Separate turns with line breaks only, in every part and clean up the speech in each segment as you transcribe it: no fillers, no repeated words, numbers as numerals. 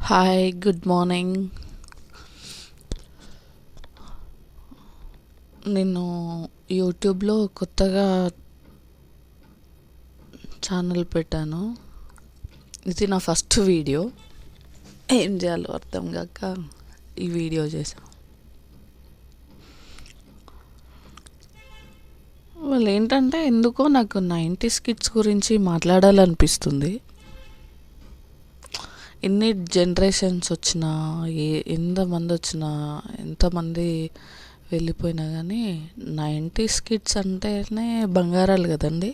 Hi, good morning. నేను యూట్యూబ్లో కొత్తగా ఛానల్ పెట్టాను. ఇది నా ఫస్ట్ వీడియో. ఏం చేయాలో అర్థం కాక ఈ వీడియో చేశాను. వాళ్ళు ఏంటంటే ఎందుకో నాకు 90s కిడ్స్ గురించి మాట్లాడాలనిపిస్తుంది. ఎన్ని జనరేషన్స్ వచ్చినా, ఎంతమంది వచ్చినా, ఎంతమంది వెళ్ళిపోయినా కానీ 90s కిడ్స్ అంటేనే బంగారాలు కదండి.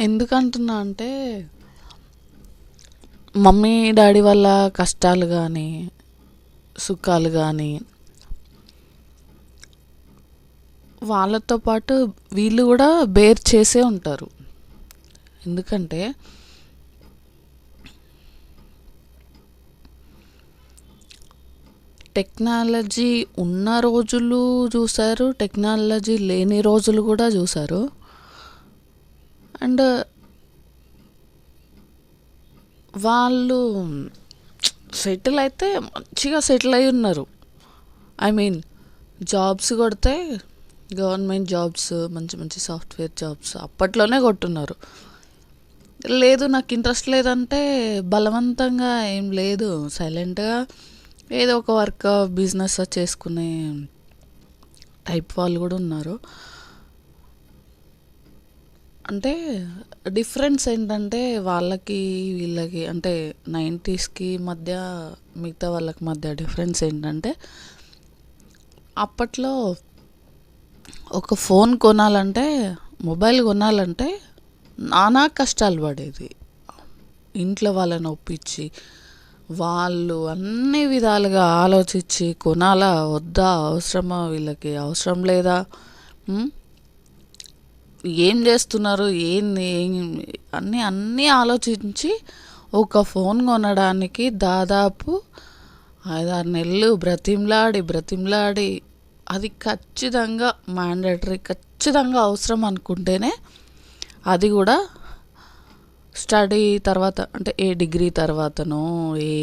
ఎందుకంటున్నా అంటే మమ్మీ డాడీ వాళ్ళ కష్టాలు కానీ సుఖాలు కానీ వాళ్ళతో పాటు వీళ్ళు కూడా బేర్ చేసే ఉంటారు. ఎందుకంటే టెక్నాలజీ ఉన్న రోజులు చూశారు, టెక్నాలజీ లేని రోజులు కూడా చూశారు. అండ్ వాళ్ళు సెటిల్ అయితే మంచిగా సెటిల్ అయి ఉన్నారు. జాబ్స్ కొడితే గవర్నమెంట్ జాబ్స్, మంచి మంచి సాఫ్ట్వేర్ జాబ్స్ అప్పట్లోనే కొట్టున్నారు. లేదు నాకు ఇంట్రెస్ట్ లేదంటే బలవంతంగా ఏం లేదు, సైలెంట్గా ఏదో ఒక వర్క్ బిజినెస్ చేసుకునే టైప్ వాళ్ళు కూడా ఉన్నారు. అంటే డిఫరెన్స్ ఏంటంటే వాళ్ళకి వీళ్ళకి, అంటే 90స్కి మధ్య మిగతా వాళ్ళకి మధ్య డిఫరెన్స్ ఏంటంటే అప్పట్లో ఒక ఫోన్ కొనాలంటే, మొబైల్ కొనాలంటే నానా కష్టాలు పడేది. ఇంట్లో వాళ్ళని ఒప్పించి వాళ్ళు అన్ని విధాలుగా ఆలోచించి కొనాలా వద్దా, అవసరమా, వీళ్ళకి అవసరం లేదా, ఏం చేస్తున్నారు, ఏంది అన్నీ ఆలోచించి ఒక ఫోన్ కొనడానికి దాదాపు 5-6 నెలలు బ్రతిమలాడి అది ఖచ్చితంగా మ్యాండేటరీ, ఖచ్చితంగా అవసరం అనుకుంటేనే, అది కూడా స్టడీ తర్వాత, అంటే ఏ డిగ్రీ తర్వాతనో, ఏ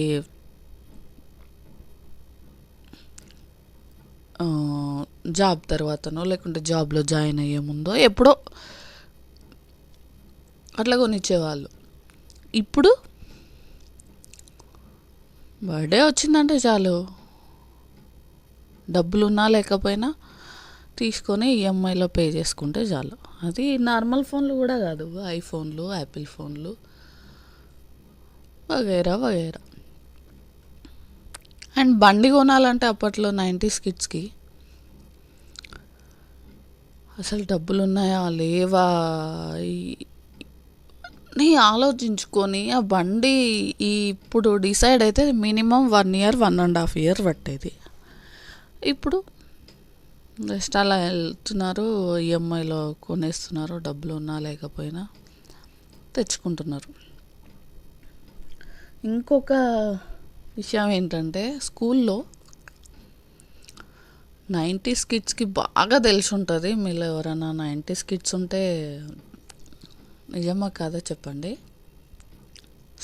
జాబ్ తర్వాతనో, లేకుంటే జాబ్లో జాయిన్ అయ్యే ముందో ఎప్పుడో అట్లా కొనిచ్చేవాళ్ళు. ఇప్పుడు బర్త్డే వచ్చిందంటే చాలు, డబ్బులున్నా లేకపోయినా తీసుకొని ఈఎంఐలో పే చేసుకుంటే చాలు. అది నార్మల్ ఫోన్లు కూడా కాదు, ఐఫోన్లు, యాపిల్ ఫోన్లు వగైరా. అండ్ బండి కొనాలంటే అప్పట్లో 90s కిడ్స్కి అసలు డబ్బులు ఉన్నాయా లేవా నీ ఆలోచించుకొని ఆ బండి ఇప్పుడు డిసైడ్ అయితే మినిమం 1 year 1.5 year పట్టేది. ఇప్పుడు జస్ట్ అలా వెళ్తున్నారు, ఈఎంఐలో కొనేస్తున్నారు, డబ్బులు ఉన్నా లేకపోయినా తెచ్చుకుంటున్నారు. ఇంకొక విషయం ఏంటంటే స్కూల్లో 90s కిడ్స్కి బాగా తెలిసి ఉంటుంది. మీరు ఎవరైనా 90s కిడ్స్ ఉంటే నిజమా కాదా చెప్పండి.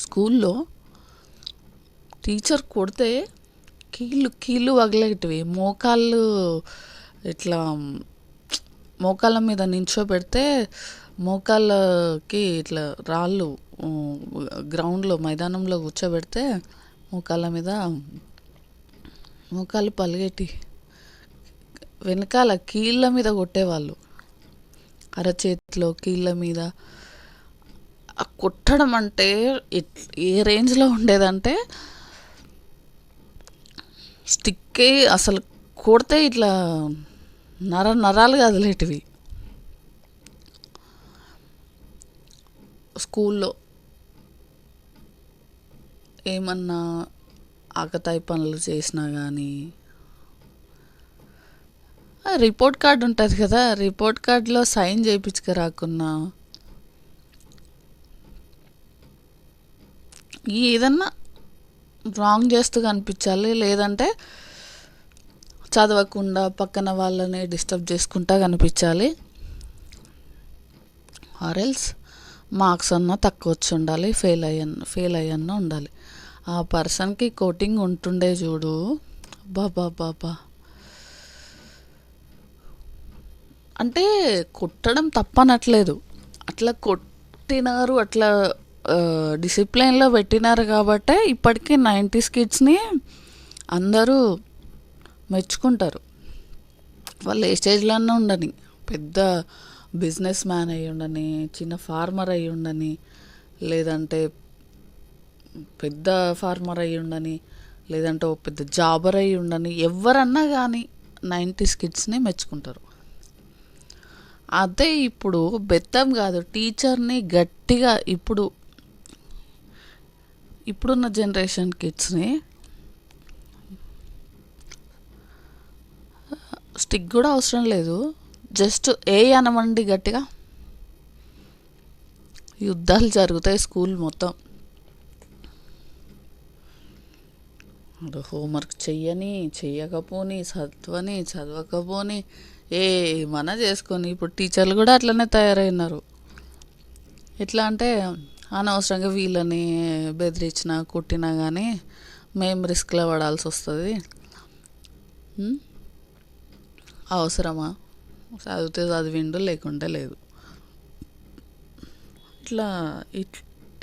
స్కూల్లో టీచర్ కొడితే కీళ్ళు వగలేటివి, మోకాళ్ళు ఇట్లా మోకాళ్ళ మీద నించోబెడితే మోకాళ్ళకి ఇట్లా రాళ్ళు గ్రౌండ్లో మైదానంలో కూర్చోబెడితే మోకాళ్ళ మీద మోకాళ్ళు పలిగేటి, వెనకాల కీళ్ళ మీద కొట్టేవాళ్ళు, అరచేతిలో కీళ్ళ మీద. ఆ కొట్టడం అంటే ఏ రేంజ్లో ఉండేదంటే స్టిక్కే అసలు కొడితే ఇట్లా నరాలు కదిలేటివి. స్కూల్లో ఏమన్నా ఆకతాయి పనులు చేసినా కానీ రిపోర్ట్ కార్డు ఉంటుంది కదా, రిపోర్ట్ కార్డులో సైన్ చేయించుకురాకున్నా, ఏదన్నా రాంగ్ చేస్తూ కనిపించాలి, లేదంటే చదవకుండా పక్కన వాళ్ళని డిస్టర్బ్ చేసుకుంటా కనిపించాలి. ఆర్ఎల్స్ మార్క్స్ అన్నా తక్కువ వచ్చి ఉండాలి, ఫెయిల్ అయ్యన్నా ఉండాలి. ఆ పర్సన్కి కోటింగ్ ఉంటుండే చూడు, బాబా బాబా. అంటే కొట్టడం తప్పనట్లేదు, అట్లా కొట్టినారు, అట్లా డిసిప్లైన్లో పెట్టినారు కాబట్టే ఇప్పటికీ 90s కిడ్స్ని అందరూ మెచ్చుకుంటారు. వాళ్ళు ఏ స్టేజ్లో అన్నా ఉండని, పెద్ద బిజినెస్ మ్యాన్ అయ్యి ఉండని, చిన్న ఫార్మర్ అయ్యి ఉండని, లేదంటే పెద్ద ఫార్మర్ అయ్యి ఉండని, లేదంటే ఓ పెద్ద జాబర్ అయ్యి ఉండని, ఎవరన్నా కానీ 90s కిడ్స్ని మెచ్చుకుంటారు. అదే ఇప్పుడు బెత్తం కాదు, టీచర్ని గట్టిగా ఇప్పుడున్న జనరేషన్ కిడ్స్ని స్టిక్ కూడా అవసరం లేదు, జస్ట్ అనమండి గట్టిగా, యుద్ధాలు జరుగుతాయి స్కూల్ మొత్తం. హోంవర్క్ చెయ్యకపోని, చదవకపోని, ఏమన్నా చేసుకొని, ఇప్పుడు టీచర్లు కూడా అట్లనే తయారైనారు. ఎట్లా అంటే అనవసరంగా వీళ్ళని బెదిరించినా కొట్టినా కానీ మేము రిస్క్లో పడాల్సి వస్తుంది. అవసరమా? చదివితే చదివిండు, లేకుంటే లేదు. ఇట్లా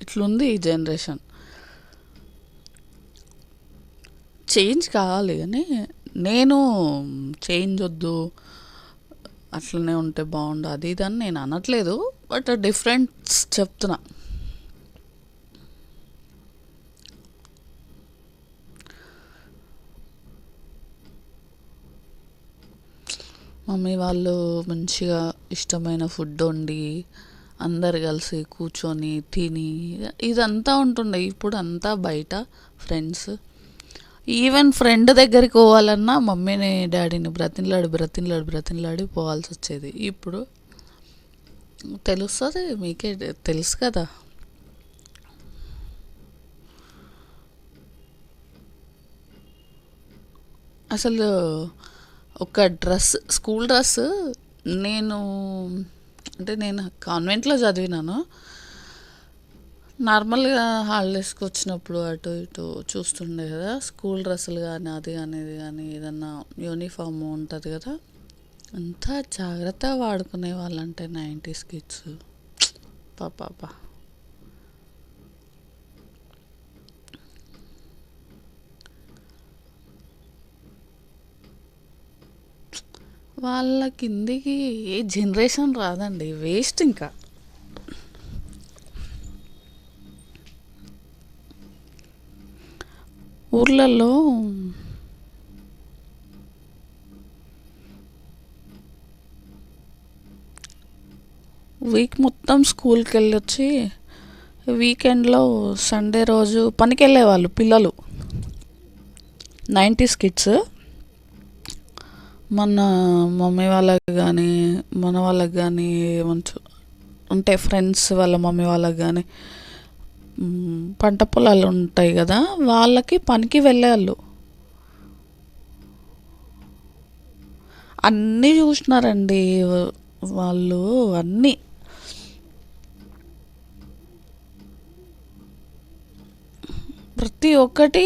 ఇట్లుంది ఈ జనరేషన్. చేంజ్ కావాలి కానీ నేను చేంజ్ వద్దు, అట్లనే ఉంటే బాగుండు అది ఇది అని నేను అనట్లేదు, బట్ డిఫరెన్స్ చెప్తున్నా. మమ్మీ వాళ్ళు మంచిగా ఇష్టమైన ఫుడ్ వండి అందరు కలిసి కూర్చొని తిని ఇదంతా ఉంటుండే. ఇప్పుడు అంతా బయట ఫ్రెండ్స్, ఈవెన్ ఫ్రెండ్ దగ్గరికి పోవాలన్నా మమ్మీని డాడీని బ్రతిన్లాడి పోవాల్సి వచ్చేది. ఇప్పుడు తెలుస్తుంది, మీకే తెలుసు కదా. అసలు ఒక స్కూల్ డ్రెస్, నేను కాన్వెంట్లో చదివినాను. నార్మల్గా హాలిడేస్కి వచ్చినప్పుడు అటు ఇటు చూస్తుండే కదా, స్కూల్ డ్రెస్సులు కానీ అది కానీ ఇది కానీ ఏదన్నా యూనిఫామ్ ఉంటుంది కదా, అంతా జాగ్రత్తగా వాడుకునే వాళ్ళంటే 90s కిడ్స్. పాపా వాళ్ళ కిందికి ఏ జనరేషన్ రాదండి, వేస్ట్. ఇంకా ఊర్లలో వీక్ మొత్తం స్కూల్కి వెళ్ళొచ్చి వీకెండ్లో సండే రోజు పనికి వెళ్ళేవాళ్ళు పిల్లలు. 90s కిడ్స్ మన మమ్మీ వాళ్ళకి కానీ మన వాళ్ళకి కానీ మంచి ఉంటే ఫ్రెండ్స్ వాళ్ళ మమ్మీ వాళ్ళకి కానీ పంట పొలాలు ఉంటాయి కదా, వాళ్ళకి పనికి వెళ్ళేవాళ్ళు. అన్నీ చూసినారండి వాళ్ళు, అన్నీ. ప్రతి ఒక్కటి